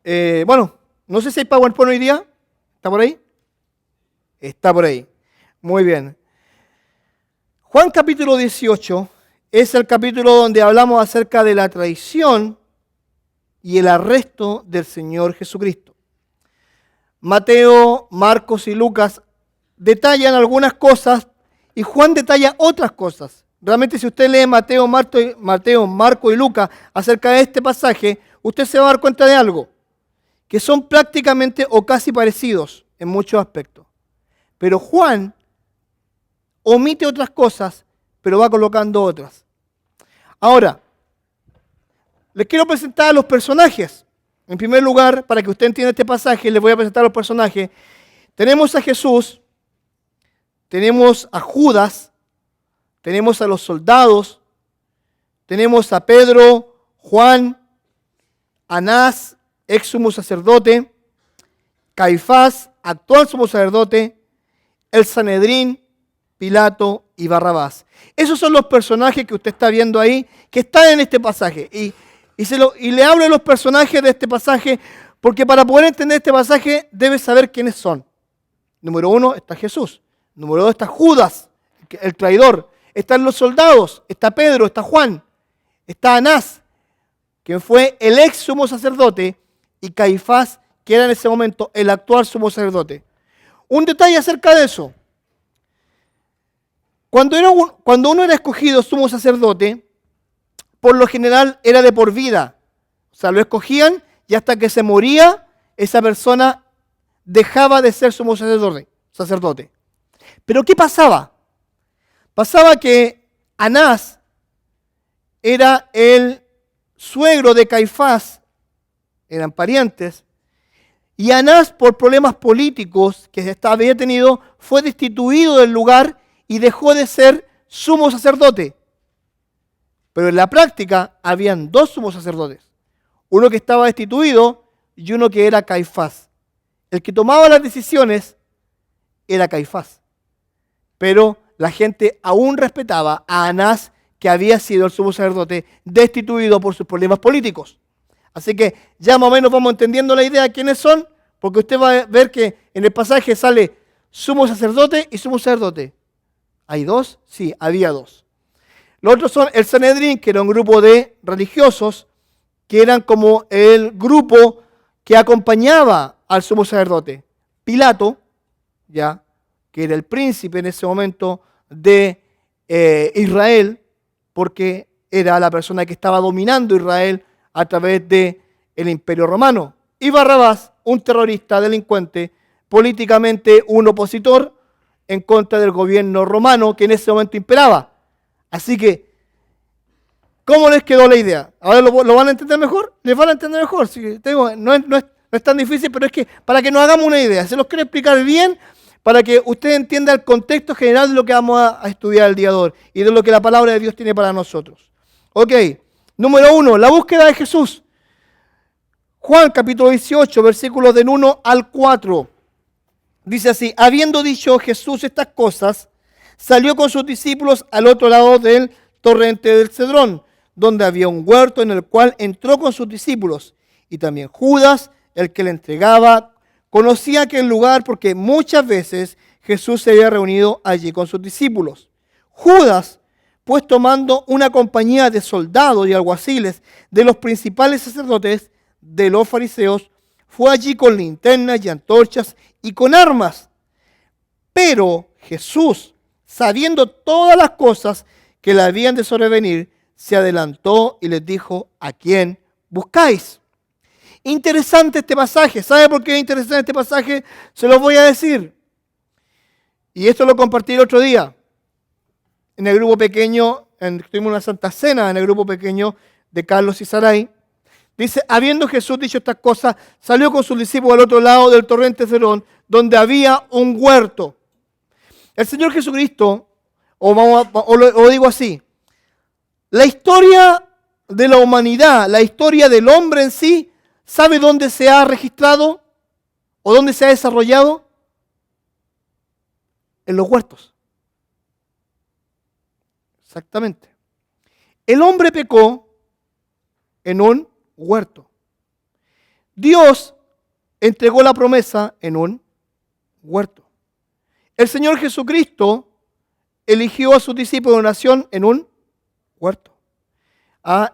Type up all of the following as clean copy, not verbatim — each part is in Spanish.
Bueno, no sé si hay PowerPoint hoy día. ¿Está por ahí? Está por ahí. Muy bien. Juan capítulo 18 es el capítulo donde hablamos acerca de la traición y el arresto del Señor Jesucristo. Mateo, Marcos y Lucas detallan algunas cosas y Juan detalla otras cosas. Realmente si usted lee Mateo, Marcos y Lucas acerca de este pasaje, usted se va a dar cuenta de algo, que son prácticamente o casi parecidos en muchos aspectos. Pero Juan omite otras cosas, pero va colocando otras. Ahora, les quiero presentar a los personajes. En primer lugar, para que usted entienda este pasaje, les voy a presentar a los personajes. Tenemos a Jesús, tenemos a Judas, tenemos a los soldados, tenemos a Pedro, Juan, Anás, ex sumo sacerdote, Caifás, actual sumo sacerdote, el Sanedrín, Pilato y Barrabás. Esos son los personajes que usted está viendo ahí, que están en este pasaje. Y le hablo de los personajes de este pasaje, porque para poder entender este pasaje debes saber quiénes son. Número 1 está Jesús. Número 2 está Judas, el traidor. Están los soldados, está Pedro, está Juan, está Anás, quien fue el ex sumo sacerdote, y Caifás, que era en ese momento el actual sumo sacerdote. Un detalle acerca de eso. Cuando uno era escogido sumo sacerdote, por lo general era de por vida. O sea, lo escogían y hasta que se moría, esa persona dejaba de ser sumo sacerdote. Pero ¿qué pasaba? Pasaba que Anás era el suegro de Caifás, eran parientes, y Anás, por problemas políticos que había tenido, fue destituido del lugar y dejó de ser sumo sacerdote. Pero en la práctica habían dos sumos sacerdotes, uno que estaba destituido y uno que era Caifás. El que tomaba las decisiones era Caifás, pero la gente aún respetaba a Anás, que había sido el sumo sacerdote destituido por sus problemas políticos. Así que ya más o menos vamos entendiendo la idea de quiénes son, porque usted va a ver que en el pasaje sale sumo sacerdote y sumo sacerdote. ¿Hay dos? Sí, había dos. Los otros son el Sanedrín, que era un grupo de religiosos, que eran como el grupo que acompañaba al sumo sacerdote. Pilato, ya, que era el príncipe en ese momento de Israel, porque era la persona que estaba dominando Israel a través del Imperio Romano. Y Barrabás, un terrorista, delincuente, políticamente un opositor en contra del gobierno romano que en ese momento imperaba. Así que, ¿cómo les quedó la idea? ¿Ahora lo van a entender mejor? ¿Les van a entender mejor? Sí, no es tan difícil, pero es que para que nos hagamos una idea, se los quiero explicar bien para que usted entienda el contexto general de lo que vamos a estudiar el día de hoy y de lo que la palabra de Dios tiene para nosotros. Ok, número 1, la búsqueda de Jesús. Juan capítulo 18, versículos del 1 al 4. Dice así: habiendo dicho Jesús estas cosas, salió con sus discípulos al otro lado del torrente del Cedrón, donde había un huerto en el cual entró con sus discípulos. Y también Judas, el que le entregaba, conocía aquel lugar porque muchas veces Jesús se había reunido allí con sus discípulos. Judas, pues tomando una compañía de soldados y alguaciles de los principales sacerdotes de los fariseos, fue allí con linternas y antorchas y con armas. Pero Jesús, sabiendo todas las cosas que le habían de sobrevenir, se adelantó y les dijo: ¿a quién buscáis? Interesante este pasaje. ¿Sabe por qué es interesante este pasaje? Se los voy a decir. Y esto lo compartí el otro día en el grupo pequeño, tuvimos una santa cena en el grupo pequeño de Carlos y Saray. Dice: habiendo Jesús dicho estas cosas, salió con sus discípulos al otro lado del torrente Cedrón, donde había un huerto. El Señor Jesucristo, o lo digo así, la historia de la humanidad, la historia del hombre en sí, ¿sabe dónde se ha registrado o dónde se ha desarrollado? En los huertos. Exactamente. El hombre pecó en un huerto. Dios entregó la promesa en un huerto. El Señor Jesucristo eligió a sus discípulos de oración en un huerto.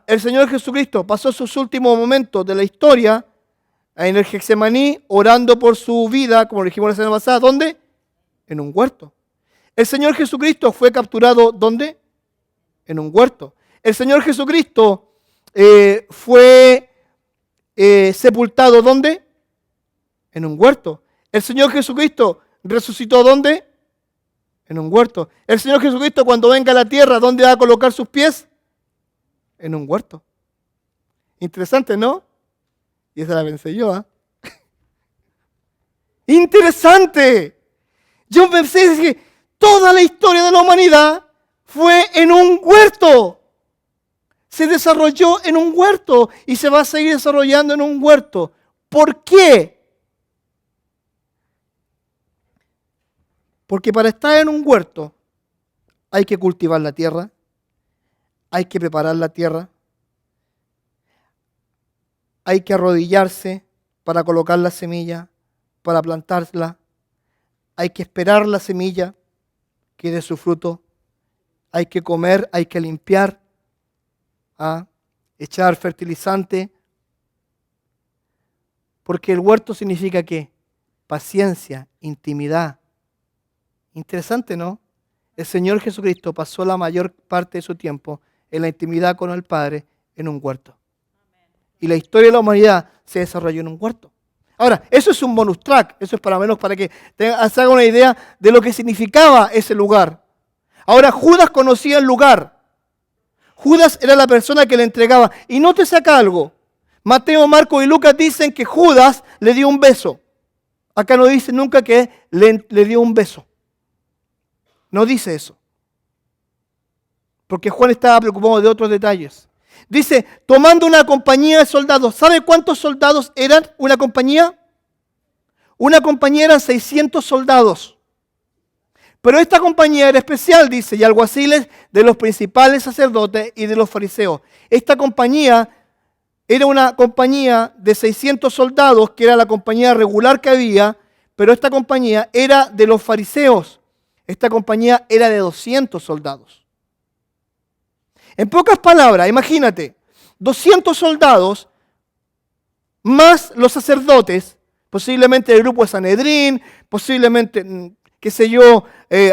El Señor Jesucristo pasó sus últimos momentos de la historia en el Getsemaní orando por su vida, como dijimos la semana pasada. ¿Dónde? En un huerto. El Señor Jesucristo fue capturado, ¿dónde? En un huerto. El Señor Jesucristo fue sepultado, ¿dónde? En un huerto. El Señor Jesucristo resucitó, ¿dónde? En un huerto. El Señor Jesucristo, cuando venga a la tierra, ¿dónde va a colocar sus pies? En un huerto. Interesante, ¿no? Y esa la pensé yo, ¿ah? Interesante. Yo pensé que toda la historia de la humanidad fue en un huerto. Se desarrolló en un huerto y se va a seguir desarrollando en un huerto. ¿Por qué? Porque para estar en un huerto hay que cultivar la tierra, hay que preparar la tierra, hay que arrodillarse para colocar la semilla, para plantarla, hay que esperar la semilla que dé su fruto, hay que comer, hay que limpiar, echar fertilizante, porque el huerto significa ¿qué? Paciencia, intimidad. Interesante, ¿no? El Señor Jesucristo pasó la mayor parte de su tiempo en la intimidad con el Padre en un huerto. Y la historia de la humanidad se desarrolló en un huerto. Ahora, eso es un bonus track, eso es para menos para que se haga una idea de lo que significaba ese lugar. Ahora, Judas conocía el lugar. Judas era la persona que le entregaba. Y nótese acá algo. Mateo, Marcos y Lucas dicen que Judas le dio un beso. Acá no dice nunca que le dio un beso. No dice eso. Porque Juan estaba preocupado de otros detalles. Dice, tomando una compañía de soldados. ¿Sabe cuántos soldados eran una compañía? Una compañía eran 600 soldados. Pero esta compañía era especial, dice, y alguaciles de los principales sacerdotes y de los fariseos. Esta compañía era una compañía de 600 soldados, que era la compañía regular que había, pero esta compañía era de los fariseos. Esta compañía era de 200 soldados. En pocas palabras, imagínate, 200 soldados más los sacerdotes, posiblemente el grupo de Sanedrín, posiblemente, qué sé yo,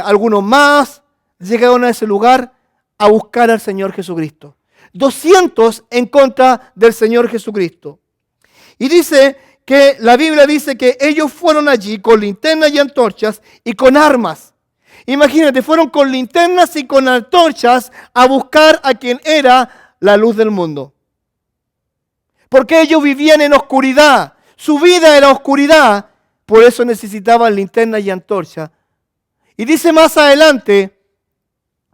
algunos más, llegaron a ese lugar a buscar al Señor Jesucristo. 200 en contra del Señor Jesucristo. Y dice que la Biblia dice que ellos fueron allí con linternas y antorchas y con armas. Imagínate, fueron con linternas y con antorchas a buscar a quien era la luz del mundo. Porque ellos vivían en oscuridad. Su vida era oscuridad. Por eso necesitaban linternas y antorchas. Y dice más adelante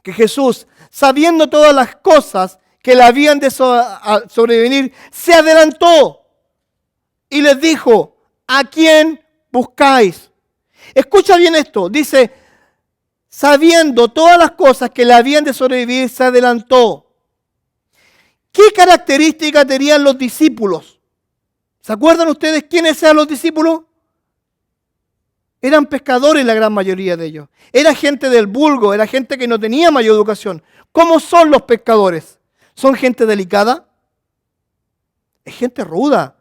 que Jesús, sabiendo todas las cosas que le habían de sobrevenir, se adelantó y les dijo, ¿a quién buscáis? Escucha bien esto, dice, sabiendo todas las cosas que le habían de sobrevivir, se adelantó. ¿Qué características tenían los discípulos? ¿Se acuerdan ustedes quiénes eran los discípulos? Eran pescadores la gran mayoría de ellos. Era gente del vulgo, era gente que no tenía mayor educación. ¿Cómo son los pescadores? ¿Son gente delicada? Es gente ruda.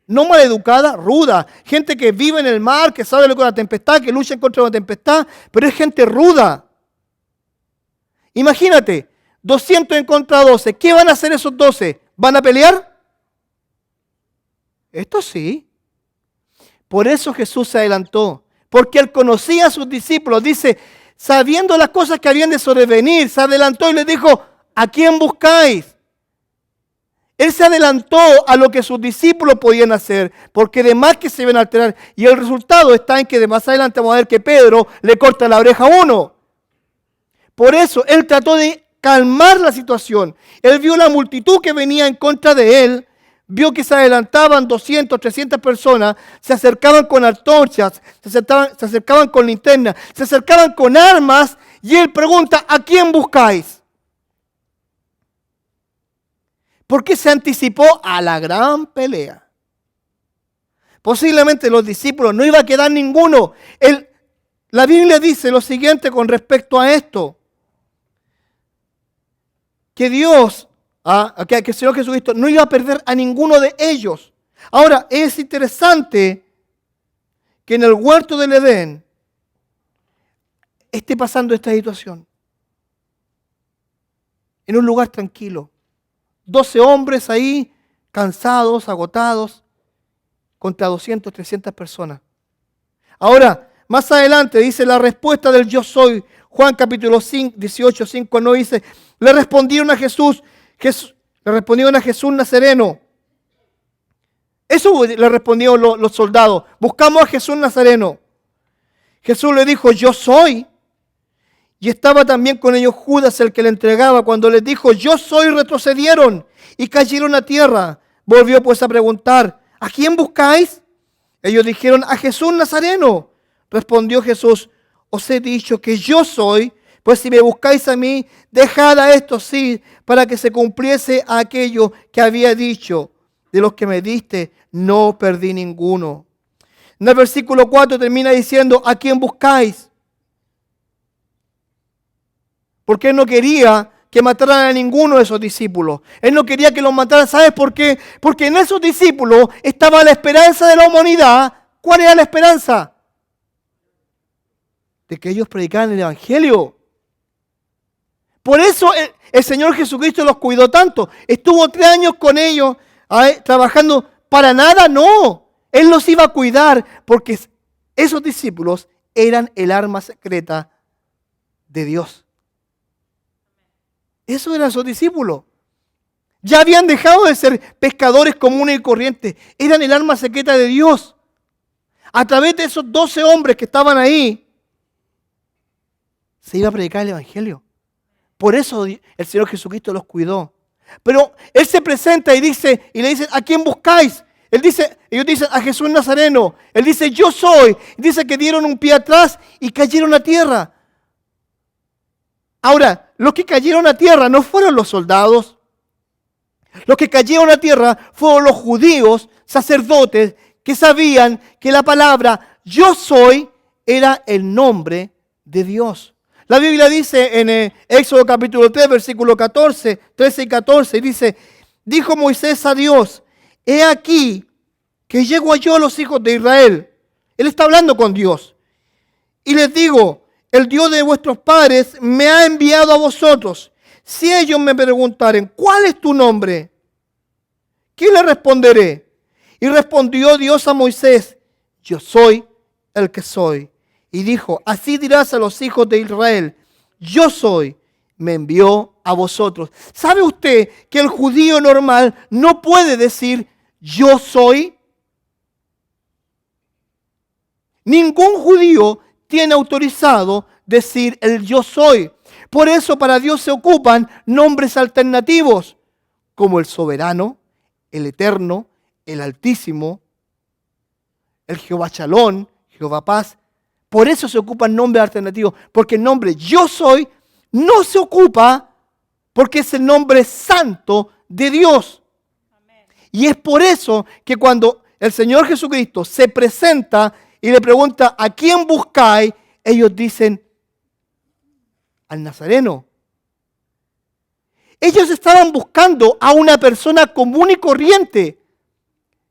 No maleducada, ruda. Gente que vive en el mar, que sabe lo que es una tempestad, que lucha contra una tempestad, pero es gente ruda. Imagínate, 200 en contra de 12. ¿Qué van a hacer esos 12? ¿Van a pelear? Esto sí. Por eso Jesús se adelantó, porque él conocía a sus discípulos. Dice, sabiendo las cosas que habían de sobrevenir, se adelantó y les dijo, ¿a quién buscáis? Él se adelantó a lo que sus discípulos podían hacer, porque de más que se iban a alterar. Y el resultado está en que de más adelante vamos a ver que Pedro le corta la oreja a uno. Por eso él trató de calmar la situación. Él vio la multitud que venía en contra de él, vio que se adelantaban 200, 300 personas, se acercaban con antorchas, se acercaban con linternas, se acercaban con armas, y él pregunta, ¿a quién buscáis? Porque se anticipó a la gran pelea. Posiblemente los discípulos no iba a quedar ninguno. La Biblia dice lo siguiente con respecto a esto. Que Dios, que el Señor Jesucristo no iba a perder a ninguno de ellos. Ahora, es interesante que en el huerto del Edén esté pasando esta situación. En un lugar tranquilo. 12 hombres ahí, cansados, agotados, contra 200, 300 personas. Ahora, más adelante dice la respuesta del yo soy. Juan capítulo 5, 18, 5, no dice, le respondieron a Jesús Nazareno. Eso le respondieron los soldados. Buscamos a Jesús Nazareno. Jesús le dijo, yo soy. Y estaba también con ellos Judas, el que le entregaba. Cuando les dijo, yo soy, retrocedieron y cayeron a tierra. Volvió pues a preguntar, ¿a quién buscáis? Ellos dijeron, a Jesús Nazareno. Respondió Jesús, os he dicho que yo soy, pues si me buscáis a mí, dejad a estos sí, para que se cumpliese aquello que había dicho. De los que me diste, no perdí ninguno. En el versículo 4 termina diciendo, ¿a quién buscáis? Porque él no quería que mataran a ninguno de esos discípulos. Él no quería que los mataran. ¿Sabes por qué? Porque en esos discípulos estaba la esperanza de la humanidad. ¿Cuál era la esperanza? De que ellos predicaran el Evangelio. Por eso el Señor Jesucristo los cuidó tanto. Estuvo 3 años con ellos trabajando para nada, no. Él los iba a cuidar porque esos discípulos eran el arma secreta de Dios. Eso eran sus discípulos. Ya habían dejado de ser pescadores comunes y corrientes. Eran el arma secreta de Dios. A través de esos 12 hombres que estaban ahí, se iba a predicar el Evangelio. Por eso el Señor Jesucristo los cuidó. Pero Él se presenta y le dicen, ¿a quién buscáis? Ellos dicen, a Jesús Nazareno. Él dice, yo soy. Dice que dieron un pie atrás y cayeron a tierra. Ahora, los que cayeron a tierra no fueron los soldados. Los que cayeron a tierra fueron los judíos, sacerdotes, que sabían que la palabra yo soy era el nombre de Dios. La Biblia dice en Éxodo capítulo 3, versículo 14, 13 y 14, dice, dijo Moisés a Dios, he aquí que llego yo a los hijos de Israel. Él está hablando con Dios. Y les digo, el Dios de vuestros padres me ha enviado a vosotros. Si ellos me preguntaren, ¿cuál es tu nombre? ¿Qué le responderé? Y respondió Dios a Moisés, yo soy el que soy. Y dijo, así dirás a los hijos de Israel, yo soy, me envió a vosotros. ¿Sabe usted que el judío normal no puede decir, yo soy? Ningún judío tiene autorizado decir el yo soy. Por eso para Dios se ocupan nombres alternativos, como el soberano, el eterno, el altísimo, el Jehová Shalom, Jehová Paz. Por eso se ocupan nombres alternativos, porque el nombre yo soy no se ocupa porque es el nombre santo de Dios. Amén. Y es por eso que cuando el Señor Jesucristo se presenta y le pregunta ¿a quién buscáis? Ellos dicen al Nazareno. Ellos estaban buscando a una persona común y corriente.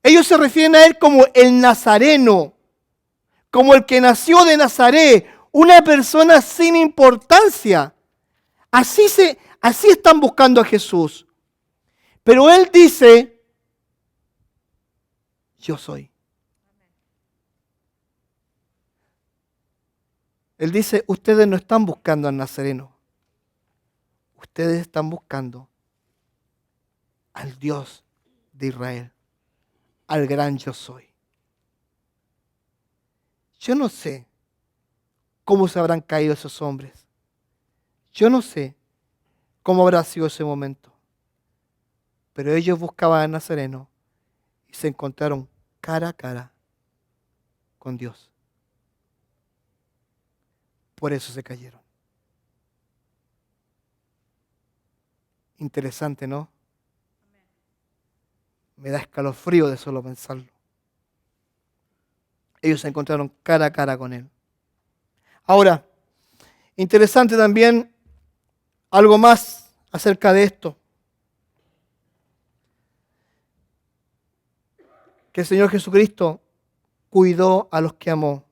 Ellos se refieren a él como el Nazareno, como el que nació de Nazaret, una persona sin importancia. Así están buscando a Jesús. Pero él dice, yo soy. Él dice, ustedes no están buscando al Nazareno. Ustedes están buscando al Dios de Israel, al gran yo soy. Yo no sé cómo se habrán caído esos hombres. Yo no sé cómo habrá sido ese momento. Pero ellos buscaban al Nazareno y se encontraron cara a cara con Dios. Por eso se cayeron. Interesante, ¿no? Me da escalofrío de solo pensarlo. Ellos se encontraron cara a cara con él. Ahora, interesante también algo más acerca de esto. Que el Señor Jesucristo cuidó a los que amó.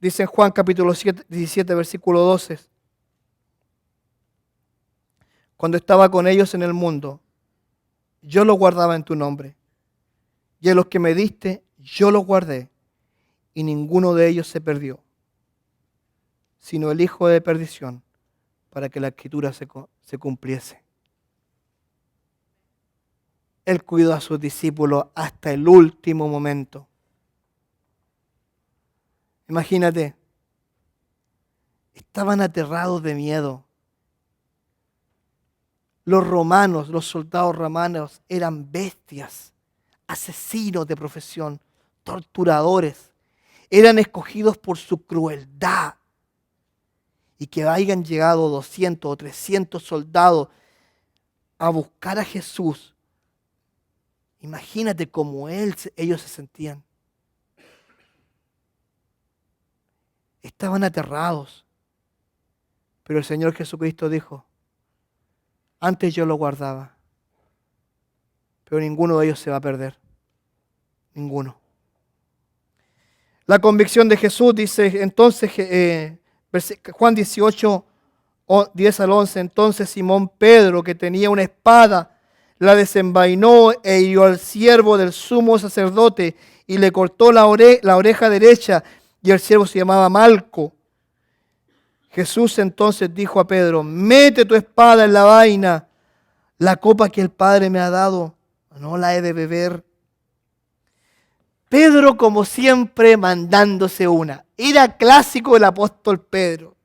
Dice en Juan capítulo 17, versículo 12. Cuando estaba con ellos en el mundo, yo los guardaba en tu nombre. Y a los que me diste, yo los guardé. Y ninguno de ellos se perdió, sino el hijo de perdición, para que la escritura se cumpliese. Él cuidó a sus discípulos hasta el último momento. Imagínate, estaban aterrados de miedo. Los romanos, los soldados romanos eran bestias, asesinos de profesión, torturadores. Eran escogidos por su crueldad. Y que hayan llegado 200 o 300 soldados a buscar a Jesús. Imagínate cómo ellos se sentían. Estaban aterrados. Pero el Señor Jesucristo dijo, antes yo lo guardaba, pero ninguno de ellos se va a perder. Ninguno. La convicción de Jesús dice entonces, Juan 18, 10 al 11, entonces Simón Pedro, que tenía una espada, la desenvainó e hirió al siervo del sumo sacerdote y le cortó la oreja derecha, y el siervo se llamaba Malco. Jesús entonces dijo a Pedro, mete tu espada en la vaina, la copa que el Padre me ha dado, no la he de beber. Pedro, como siempre, mandándose una. Era clásico el apóstol Pedro.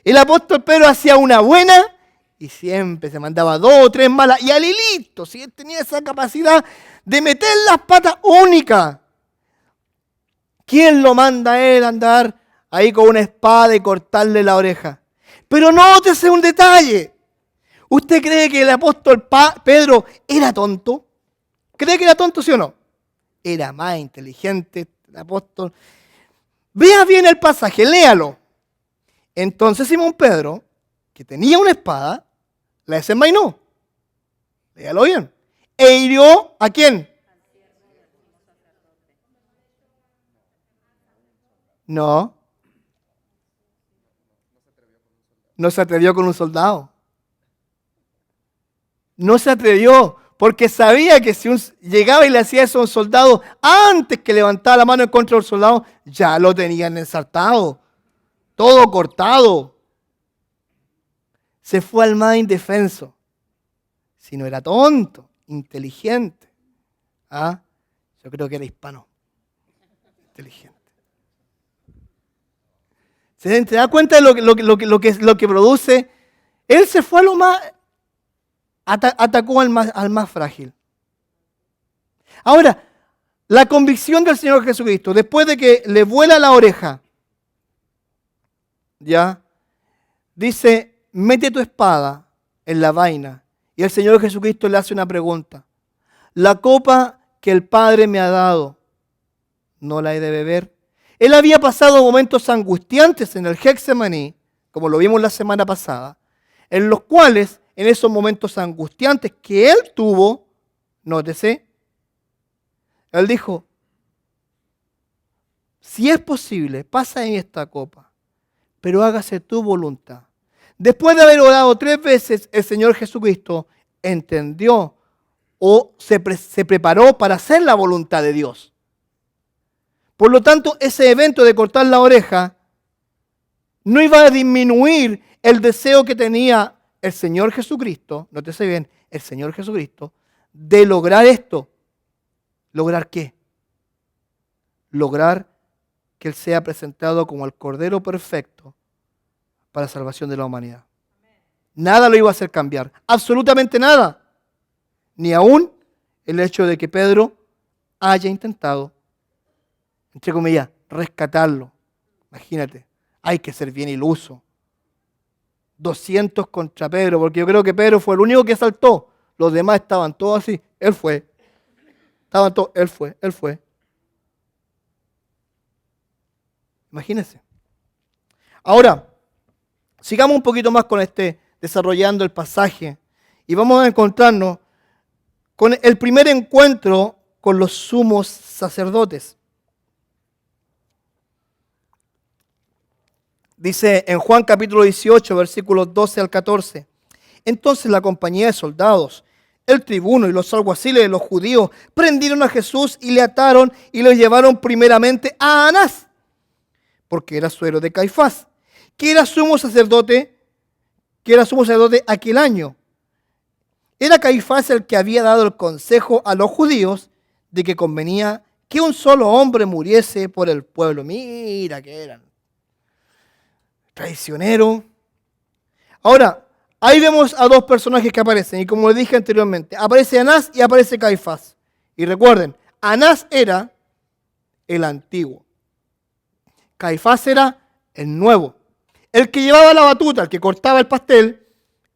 El apóstol Pedro hacía una buena y siempre se mandaba 2 o 3 malas. Y al hilito, si él tenía esa capacidad de meter las patas únicas. ¿Quién lo manda a él a andar ahí con una espada y cortarle la oreja? Pero nótese un detalle. ¿Usted cree que el apóstol Pedro era tonto? ¿Cree que era tonto, sí o no? Era más inteligente el apóstol. Vea bien el pasaje, léalo. Entonces Simón Pedro, que tenía una espada, la desenvainó. Léalo bien. E hirió ¿a quién? No. No se atrevió con un soldado. No se atrevió porque sabía que si llegaba y le hacía eso a un soldado, antes que levantara la mano en contra del soldado, ya lo tenían ensartado, todo cortado. Se fue al más indefenso. Si no era tonto, inteligente. ¿Ah? Yo creo que era hispano. Inteligente. ¿Se da cuenta de lo que produce? Él se fue a lo más... Atacó al más frágil. Ahora, la convicción del Señor Jesucristo, después de que le vuela la oreja, ya, dice, mete tu espada en la vaina. Y el Señor Jesucristo le hace una pregunta. La copa que el Padre me ha dado, ¿no la he de beber? Él había pasado momentos angustiantes en el Getsemaní, como lo vimos la semana pasada, en los cuales, en esos momentos angustiantes que él tuvo, nótese, él dijo, si es posible, pasa en esta copa, pero hágase tu voluntad. Después de haber orado 3 veces, el Señor Jesucristo entendió o se preparó para hacer la voluntad de Dios. Por lo tanto, ese evento de cortar la oreja no iba a disminuir el deseo que tenía el Señor Jesucristo, nótese bien, el Señor Jesucristo, de lograr esto. ¿Lograr qué? Lograr que Él sea presentado como el Cordero perfecto para la salvación de la humanidad. Nada lo iba a hacer cambiar, absolutamente nada. Ni aún el hecho de que Pedro haya intentado, entre comillas, rescatarlo. Imagínate, hay que ser bien iluso. 200 contra Pedro, porque yo creo que Pedro fue el único que saltó. Los demás estaban todos así. Él fue. Estaban todos, él fue. Imagínense. Ahora, sigamos un poquito más con desarrollando el pasaje y vamos a encontrarnos con el primer encuentro con los sumos sacerdotes. Dice en Juan capítulo 18, versículos 12 al 14. Entonces la compañía de soldados, el tribuno y los alguaciles de los judíos prendieron a Jesús y le ataron y lo llevaron primeramente a Anás, porque era suegro de Caifás, que era sumo sacerdote aquel año. Era Caifás el que había dado el consejo a los judíos de que convenía que un solo hombre muriese por el pueblo. Mira que eran traicioneros. Ahora, ahí vemos a dos personajes que aparecen, y como les dije anteriormente, aparece Anás y aparece Caifás. Y recuerden, Anás era el antiguo. Caifás era el nuevo. El que llevaba la batuta, el que cortaba el pastel,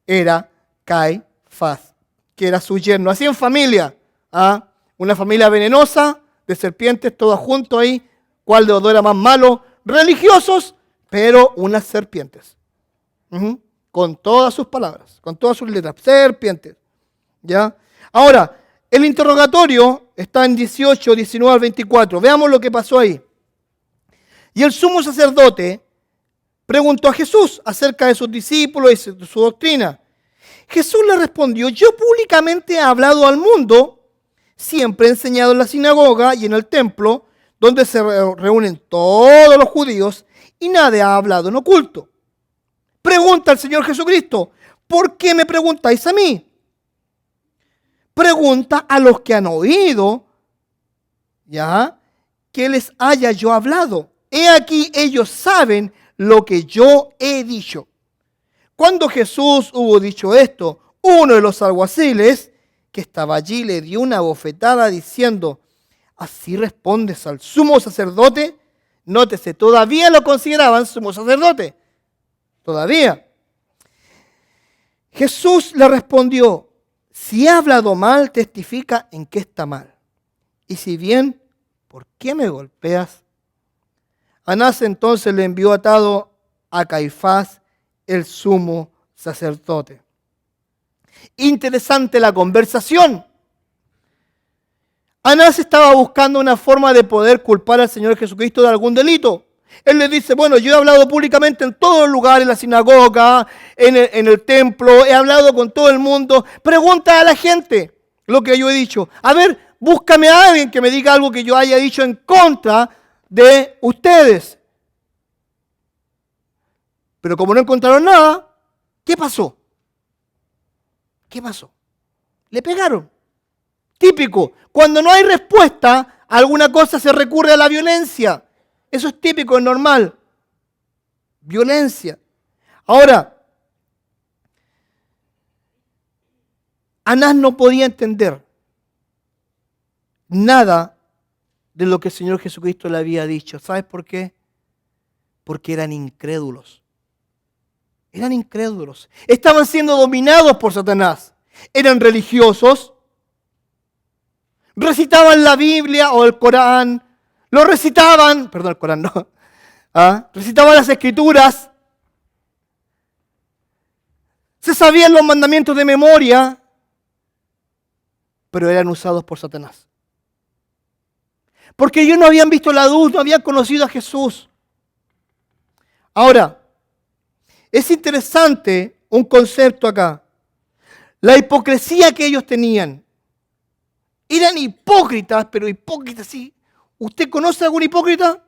era Caifás, que era su yerno. Así en familia, una familia venenosa, de serpientes, todas juntos ahí. ¿Cuál de los dos era más malo? Religiosos, pero unas serpientes. Con todas sus palabras, con todas sus letras, serpientes. ¿Ya? Ahora, el interrogatorio está en 18, 19 al 24. Veamos lo que pasó ahí. Y el sumo sacerdote preguntó a Jesús acerca de sus discípulos y de su doctrina. Jesús le respondió: yo públicamente he hablado al mundo, siempre he enseñado en la sinagoga y en el templo, donde se reúnen todos los judíos, y nadie ha hablado en oculto. Pregunta al Señor Jesucristo: ¿por qué me preguntáis a mí? Pregunta a los que han oído, ¿ya?, que les haya yo hablado. He aquí, ellos saben lo que yo he dicho. Cuando Jesús hubo dicho esto, uno de los alguaciles que estaba allí le dio una bofetada diciendo: ¿así respondes al sumo sacerdote? Nótese, todavía lo consideraban sumo sacerdote. Todavía. Jesús le respondió: si he hablado mal, testifica en qué está mal. Y si bien, ¿por qué me golpeas? Anás entonces le envió atado a Caifás, el sumo sacerdote. Interesante la conversación. Anás estaba buscando una forma de poder culpar al Señor Jesucristo de algún delito. Él le dice: bueno, yo he hablado públicamente en todos los lugares, en la sinagoga, en el templo, he hablado con todo el mundo. Pregunta a la gente lo que yo he dicho. A ver, búscame a alguien que me diga algo que yo haya dicho en contra de ustedes. Pero como no encontraron nada, ¿qué pasó? ¿Qué pasó? Le pegaron. Típico. Cuando no hay respuesta a alguna cosa se recurre a la violencia. Eso es típico, es normal. Violencia. Ahora, Anás no podía entender nada de lo que el Señor Jesucristo le había dicho. ¿Sabes por qué? Porque eran incrédulos. Eran incrédulos. Estaban siendo dominados por Satanás. Eran religiosos. Recitaban la Biblia o el Corán. Lo recitaban. Perdón, el Corán no. Recitaban las Escrituras. Se sabían los mandamientos de memoria. Pero eran usados por Satanás. Porque ellos no habían visto la luz, no habían conocido a Jesús. Ahora, es interesante un concepto acá. La hipocresía que ellos tenían. Eran hipócritas, pero hipócritas sí. ¿Usted conoce a algún hipócrita?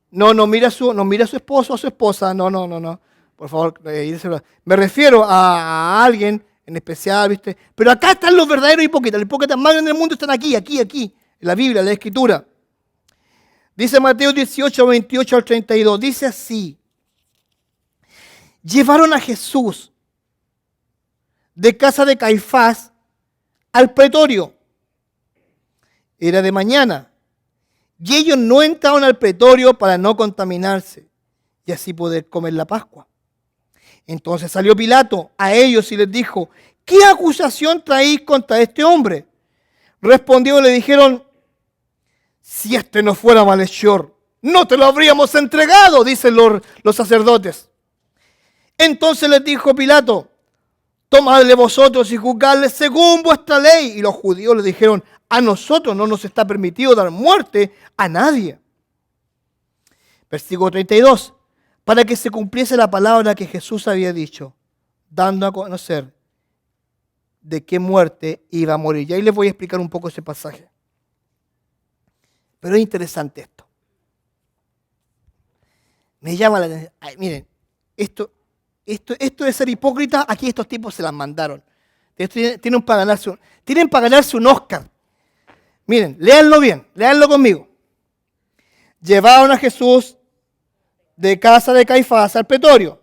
No mira a su esposo o a su esposa. No. Por favor, me refiero a alguien en especial, ¿viste? Pero acá están los verdaderos hipócritas. Los hipócritas más grandes del mundo están aquí, en la Biblia, en la Escritura. Dice Mateo 18, 28 al 32. Dice así: llevaron a Jesús de casa de Caifás al pretorio. Era de mañana. Y ellos no entraron al pretorio para no contaminarse y así poder comer la Pascua. Entonces salió Pilato a ellos y les dijo: ¿qué acusación traéis contra este hombre? Respondió y le dijeron: si este no fuera malhechor, no te lo habríamos entregado, dicen los sacerdotes. Entonces les dijo Pilato, tomadle vosotros y juzgadle según vuestra ley. Y los judíos le dijeron, a nosotros no nos está permitido dar muerte a nadie. Versículo 32. Para que se cumpliese la palabra que Jesús había dicho, dando a conocer de qué muerte iba a morir. Y ahí les voy a explicar un poco ese pasaje. Pero es interesante esto. Me llama la atención. Ay, miren, esto de ser hipócrita, aquí estos tipos se las mandaron. Tienen para ganarse un Oscar. Miren, léanlo bien, léanlo conmigo. Llevaron a Jesús de casa de Caifás al pretorio.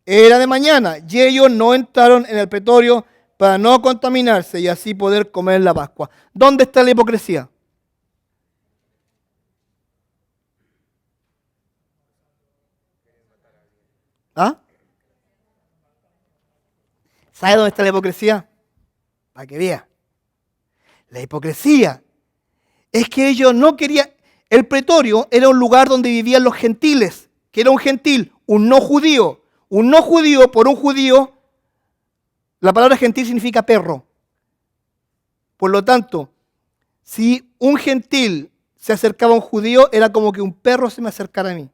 Era de mañana y ellos no entraron en el pretorio para no contaminarse y así poder comer la Pascua. ¿Dónde está la hipocresía? ¿Ah? ¿Sabe dónde está la hipocresía? Para que vea. La hipocresía es que ellos no querían. El pretorio era un lugar donde vivían los gentiles, que era un gentil, un no judío. Un no judío por un judío, la palabra gentil significa perro. Por lo tanto, si un gentil se acercaba a un judío, era como que un perro se me acercara a mí.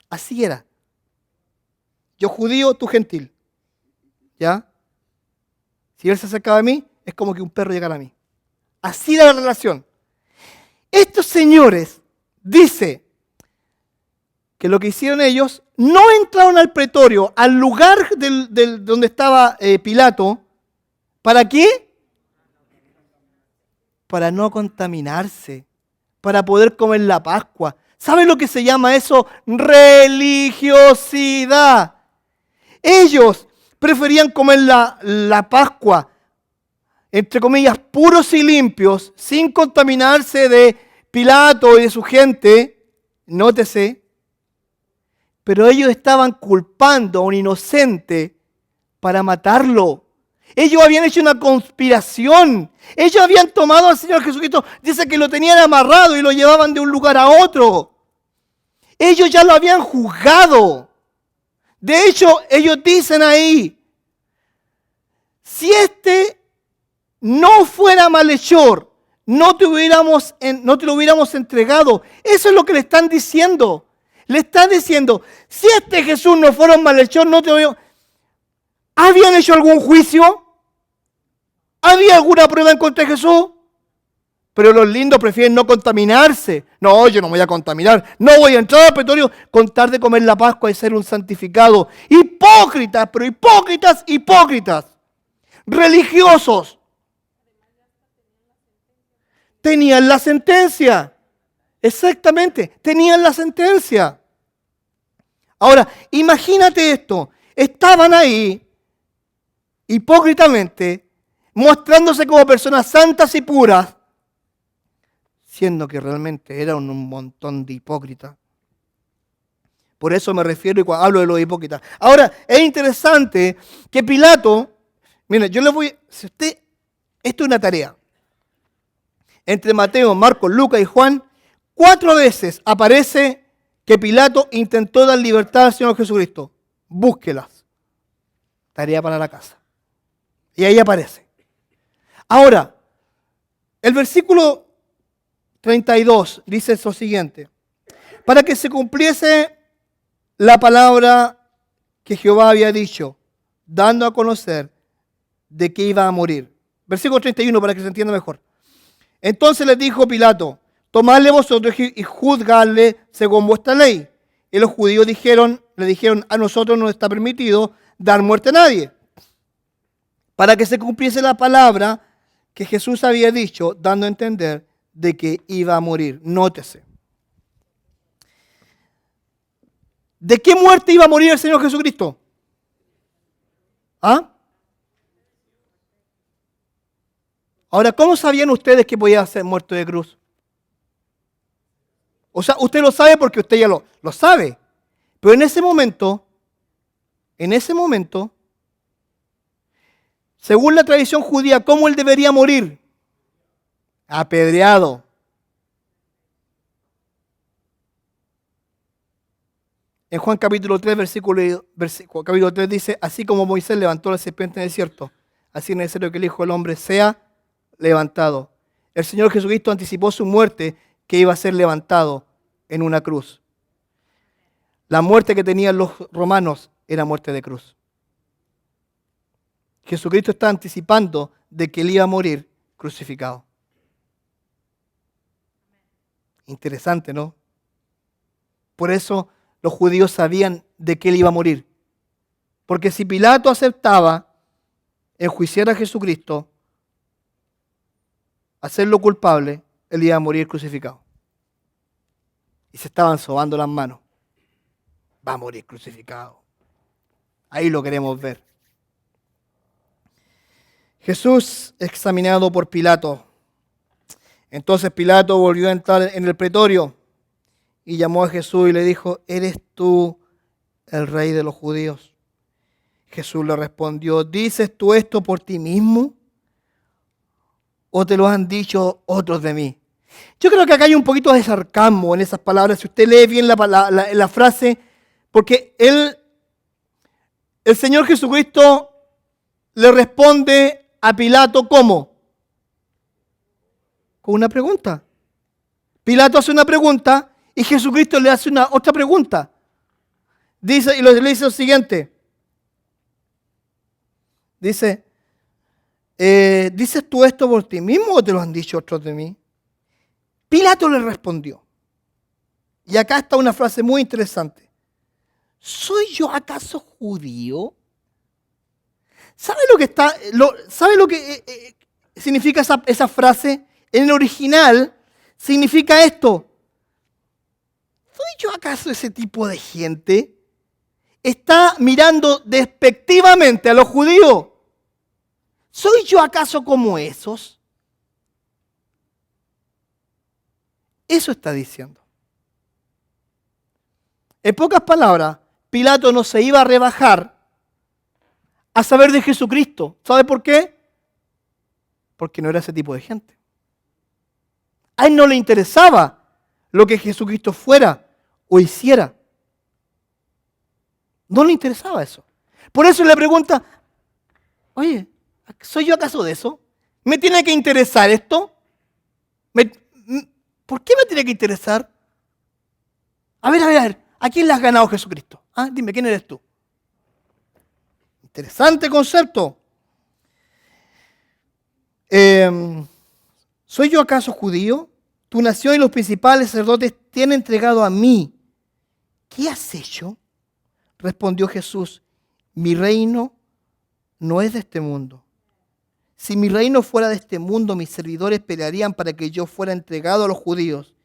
Así era. Yo judío, tú gentil. ¿Ya? Si él se acercaba a mí, es como que un perro llegara a mí. Así era la relación. Estos señores, dice que lo que hicieron ellos, no entraron al pretorio, al lugar donde estaba Pilato. ¿Para qué? Para no contaminarse, para poder comer la Pascua. ¿Saben lo que se llama eso? Religiosidad. Ellos preferían comer la Pascua, entre comillas, puros y limpios, sin contaminarse de Pilato y de su gente, nótese, pero ellos estaban culpando a un inocente para matarlo. Ellos habían hecho una conspiración. Ellos habían tomado al Señor Jesucristo, dice que lo tenían amarrado y lo llevaban de un lugar a otro. Ellos ya lo habían juzgado. De hecho, ellos dicen ahí, si este no fuera malhechor, no te lo hubiéramos entregado. Eso es lo que le están diciendo. Le están diciendo, si este Jesús no fuera un malhechor, no te lo hubiéramos... ¿Habían hecho algún juicio? ¿Había alguna prueba en contra de Jesús? Pero los lindos prefieren no contaminarse. No, yo no me voy a contaminar. No voy a entrar al pretorio con tal de comer la Pascua y ser un santificado. Hipócritas, pero hipócritas. Religiosos. Tenían la sentencia. Exactamente, tenían la sentencia. Ahora, imagínate esto. Estaban ahí, hipócritamente, mostrándose como personas santas y puras, siendo que realmente eran un montón de hipócritas. Por eso me refiero y cuando hablo de los hipócritas. Ahora, es interesante que Pilato, mire, yo le voy, esto es una tarea. Entre Mateo, Marcos, Lucas y Juan, 4 veces aparece que Pilato intentó dar libertad al Señor Jesucristo. Búsquelas. Tarea para la casa. Y ahí aparece. Ahora, el versículo 32 dice lo siguiente. Para que se cumpliese la palabra que Jehová había dicho, dando a conocer de que iba a morir. Versículo 31 para que se entienda mejor. Entonces les dijo Pilato, tomadle vosotros y juzgadle según vuestra ley. Y los judíos le dijeron, a nosotros no está permitido dar muerte a nadie. Para que se cumpliese la palabra que Jesús había dicho, dando a entender de que iba a morir. Nótese. ¿De qué muerte iba a morir el Señor Jesucristo? ¿Ah? Ahora, ¿cómo sabían ustedes que podía ser muerto de cruz? O sea, usted lo sabe porque usted ya lo sabe. Pero en ese momento, según la tradición judía, ¿cómo él debería morir? Apedreado. En Juan capítulo 3, capítulo 3 dice, así como Moisés levantó la serpiente en el desierto, así es necesario que el Hijo del Hombre sea levantado. El Señor Jesucristo anticipó su muerte, que iba a ser levantado en una cruz. La muerte que tenían los romanos era muerte de cruz. Jesucristo está anticipando de que él iba a morir crucificado. Interesante, ¿no? Por eso los judíos sabían de que él iba a morir. Porque si Pilato aceptaba enjuiciar a Jesucristo, hacerlo culpable, él iba a morir crucificado. Y se estaban sobando las manos. Va a morir crucificado. Ahí lo queremos ver. Jesús examinado por Pilato. Entonces Pilato volvió a entrar en el pretorio y llamó a Jesús y le dijo, ¿eres tú el rey de los judíos? Jesús le respondió, ¿dices tú esto por ti mismo? ¿O te lo han dicho otros de mí? Yo creo que acá hay un poquito de sarcasmo en esas palabras. Si usted lee bien la frase, porque el Señor Jesucristo le responde a Pilato, ¿cómo? Con una pregunta. Pilato hace una pregunta y Jesucristo le hace otra pregunta. Dice, y le dice lo siguiente. Dice, ¿dices tú esto por ti mismo o te lo han dicho otros de mí? Pilato le respondió. Y acá está una frase muy interesante. ¿Soy yo acaso judío? ¿Sabe lo que significa esa frase? En el original significa esto. ¿Soy yo acaso ese tipo de gente? Está mirando despectivamente a los judíos. ¿Soy yo acaso como esos? Eso está diciendo. En pocas palabras, Pilato no se iba a rebajar a saber de Jesucristo. ¿Sabe por qué? Porque no era ese tipo de gente. A él no le interesaba lo que Jesucristo fuera o hiciera. No le interesaba eso. Por eso le pregunta, oye, ¿soy yo acaso de eso? ¿Me tiene que interesar esto? ¿Por qué me tiene que interesar? A ver, ¿a quién le has ganado Jesucristo? Dime, ¿quién eres tú? Interesante concepto. ¿Soy yo acaso judío? Tu nación y los principales sacerdotes te han entregado a mí. ¿Qué has hecho? Respondió Jesús, mi reino no es de este mundo. Si mi reino fuera de este mundo, mis servidores pelearían para que yo fuera entregado a los judíos,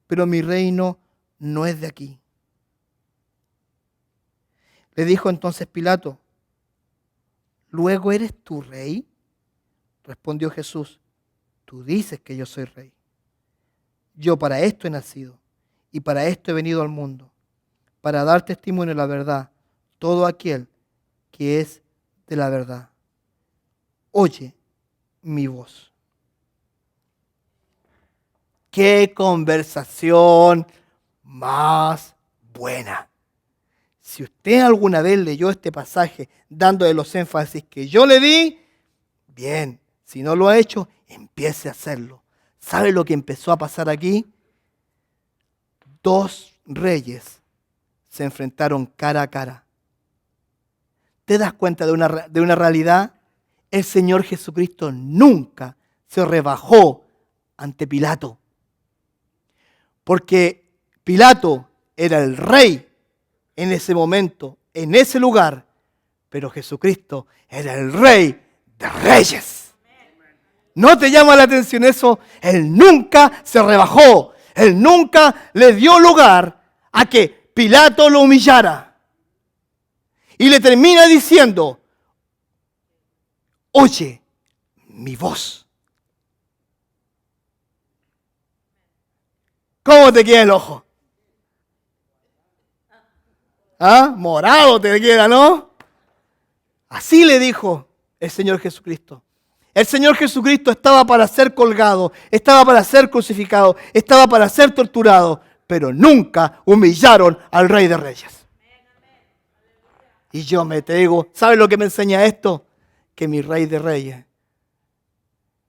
pero mi reino no es de aquí. Le dijo entonces Pilato, ¿luego eres tú rey? Respondió Jesús, tú dices que yo soy rey. Yo para esto he nacido y para esto he venido al mundo, para dar testimonio de la verdad, todo aquel que es de la verdad. Oye mi voz. ¡Qué conversación más buena! Si usted alguna vez leyó este pasaje dándole los énfasis que yo le di, bien, si no lo ha hecho, empiece a hacerlo. ¿Sabe lo que empezó a pasar aquí? Dos reyes se enfrentaron cara a cara. ¿Te das cuenta de una realidad? El Señor Jesucristo nunca se rebajó ante Pilato. Porque Pilato era el rey en ese momento, en ese lugar, pero Jesucristo era el rey de reyes. ¿No te llama la atención eso? Él nunca se rebajó. Él nunca le dio lugar a que Pilato lo humillara. Y le termina diciendo, oye mi voz. ¿Cómo te queda el ojo? Morado te queda, ¿no? Así le dijo el Señor Jesucristo. El Señor Jesucristo estaba para ser colgado, estaba para ser crucificado, estaba para ser torturado, pero nunca humillaron al Rey de Reyes. Y yo me digo, ¿sabes lo que me enseña esto? Que mi Rey de Reyes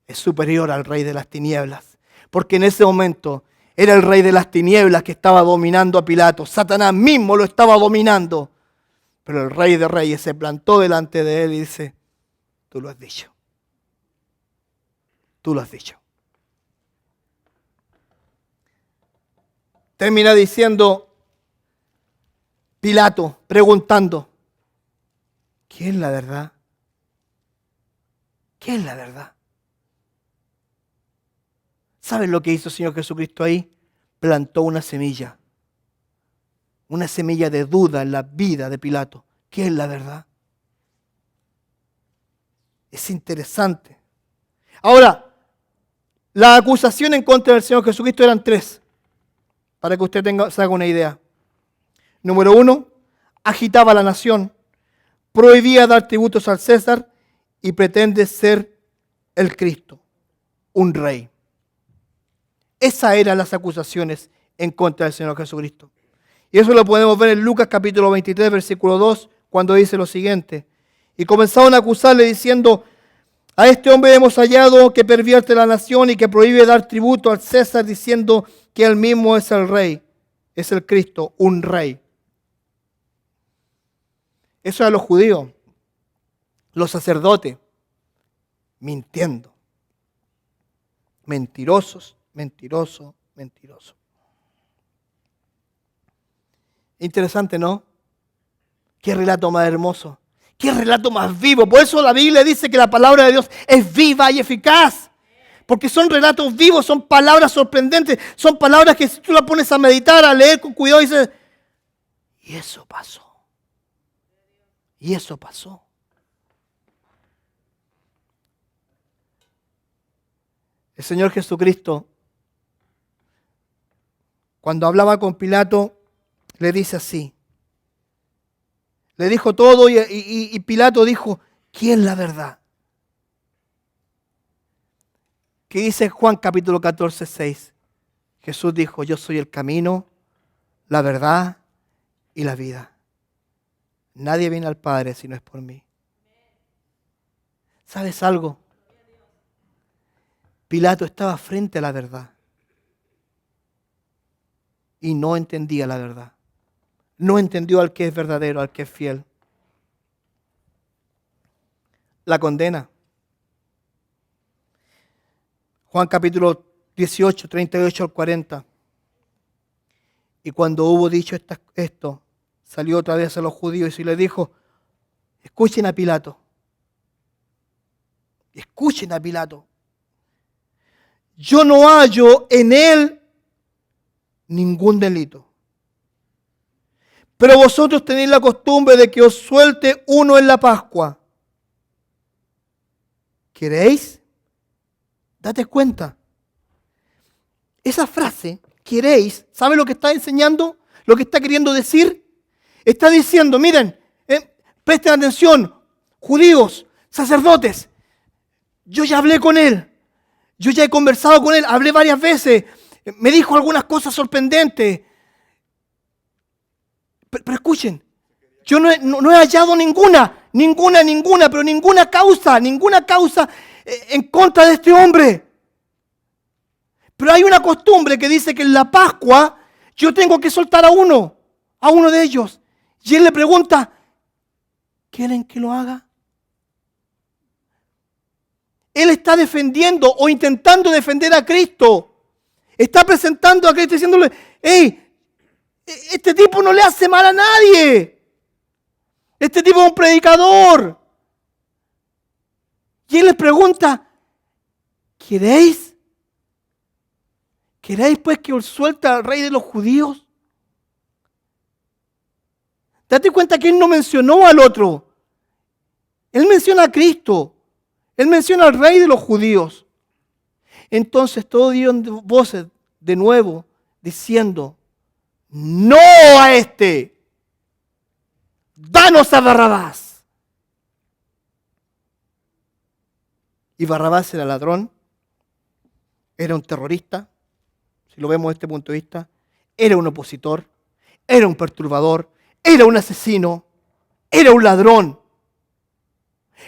es superior al rey de las tinieblas. Porque en ese momento era el rey de las tinieblas que estaba dominando a Pilato. Satanás mismo lo estaba dominando. Pero el Rey de Reyes se plantó delante de él y dice, tú lo has dicho. Tú lo has dicho. Termina diciendo Pilato, preguntando, ¿qué es la verdad? ¿Qué es la verdad? ¿Saben lo que hizo el Señor Jesucristo ahí? Plantó una semilla de duda en la vida de Pilato. ¿Qué es la verdad? Es interesante. Ahora, la acusación en contra del Señor Jesucristo eran 3, para que usted se haga una idea. Número 1, agitaba a la nación, prohibía dar tributos al César y pretende ser el Cristo, un rey. Esas eran las acusaciones en contra del Señor Jesucristo. Y eso lo podemos ver en Lucas capítulo 23, versículo 2, cuando dice lo siguiente. Y comenzaron a acusarle diciendo, a este hombre hemos hallado que pervierte la nación y que prohíbe dar tributo al César diciendo que él mismo es el rey, es el Cristo, un rey. Eso eran los judíos, los sacerdotes, mintiendo. Mentirosos, mentirosos, mentirosos. Interesante, ¿no? Qué relato más hermoso. Qué relato más vivo. Por eso la Biblia dice que la palabra de Dios es viva y eficaz. Porque son relatos vivos, son palabras sorprendentes. Son palabras que si tú las pones a meditar, a leer con cuidado, dices, y eso pasó. Y eso pasó. El Señor Jesucristo, cuando hablaba con Pilato, le dice así. Le dijo todo y Pilato dijo, ¿quién es la verdad? ¿Qué dice Juan capítulo 14, 6? Jesús dijo, yo soy el camino, la verdad y la vida. Nadie viene al Padre si no es por mí. ¿Sabes algo? Pilato estaba frente a la verdad y no entendía la verdad. No entendió al que es verdadero, al que es fiel. La condena. Juan capítulo 18, 38 al 40. Y cuando hubo dicho esto, salió otra vez a los judíos y les dijo, escuchen a Pilato. Escuchen a Pilato. Yo no hallo en él ningún delito. Pero vosotros tenéis la costumbre de que os suelte uno en la Pascua. ¿Queréis? Date cuenta. Esa frase, queréis, ¿sabe lo que está enseñando? Lo que está queriendo decir. Está diciendo, miren, presten atención, judíos, sacerdotes. Yo ya hablé con él. Yo ya he conversado con él, hablé varias veces. Me dijo algunas cosas sorprendentes. Pero escuchen, yo no he hallado ninguna causa en contra de este hombre. Pero hay una costumbre que dice que en la Pascua yo tengo que soltar a uno de ellos. Y él le pregunta, ¿quieren que lo haga? Él está defendiendo o intentando defender a Cristo. Está presentando a Cristo diciéndole, hey, este tipo no le hace mal a nadie. Este tipo es un predicador. Y él les pregunta, ¿queréis? ¿Queréis pues que os suelte al rey de los judíos? Date cuenta que él no mencionó al otro. Él menciona a Cristo. Él menciona al rey de los judíos. Entonces todos dieron voces de nuevo diciendo, no a este, danos a Barrabás. Y Barrabás era ladrón, era un terrorista, si lo vemos desde este punto de vista, era un opositor, era un perturbador, era un asesino. era un ladrón.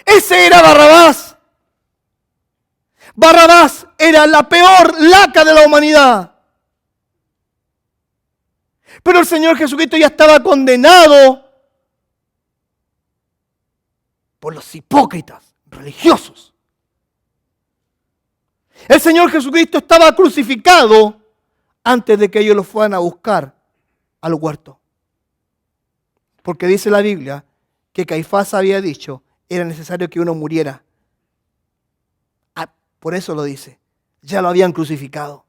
Ese era Barrabás. Barrabás era la peor lacra de la humanidad. Pero el Señor Jesucristo ya estaba condenado por los hipócritas religiosos. El Señor Jesucristo estaba crucificado antes de que ellos lo fueran a buscar al huerto. Porque dice la Biblia que Caifás había dicho, era necesario que uno muriera. Por eso lo dice, ya lo habían crucificado.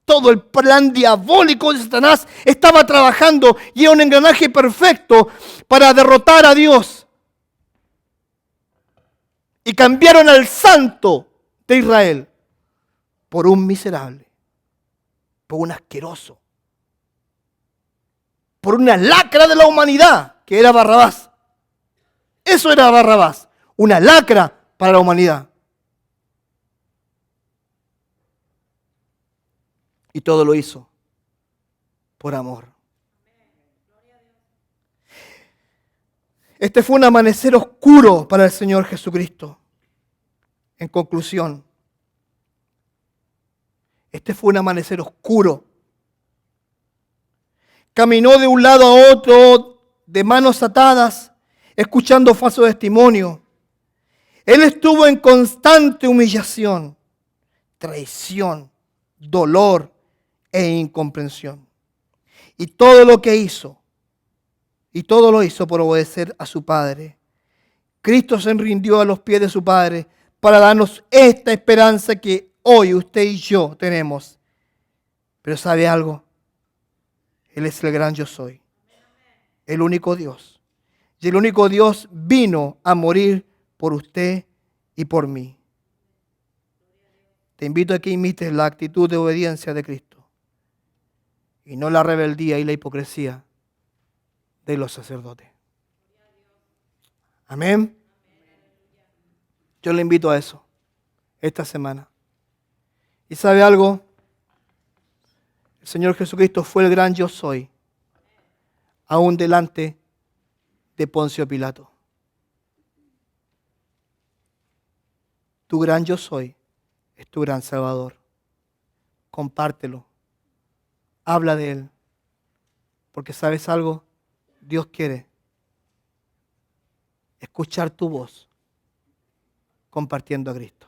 Todo el plan diabólico de Satanás estaba trabajando y era un engranaje perfecto para derrotar a Dios. Y cambiaron al santo de Israel por un miserable, por un asqueroso, por una lacra de la humanidad que era Barrabás. Eso era Barrabás, una lacra para la humanidad. Y todo lo hizo por amor. Este fue un amanecer oscuro para el Señor Jesucristo. En conclusión, este fue un amanecer oscuro. Caminó de un lado a otro, de manos atadas, escuchando falso testimonio. Él estuvo en constante humillación, traición, dolor e incomprensión. Y todo lo que hizo, y todo lo hizo por obedecer a su Padre. Cristo se rindió a los pies de su Padre para darnos esta esperanza que hoy usted y yo tenemos. Pero ¿sabe algo? Él es el gran yo soy, el único Dios. Y el único Dios vino a morir por usted y por mí. Te invito a que imites la actitud de obediencia de Cristo y no la rebeldía y la hipocresía de los sacerdotes. Amén. Yo le invito a eso esta semana. ¿Y sabe algo? El Señor Jesucristo fue el gran yo soy, aún delante de Poncio Pilato. Tu gran yo soy es tu gran Salvador. Compártelo. Habla de Él. Porque ¿sabes algo? Dios quiere escuchar tu voz compartiendo a Cristo.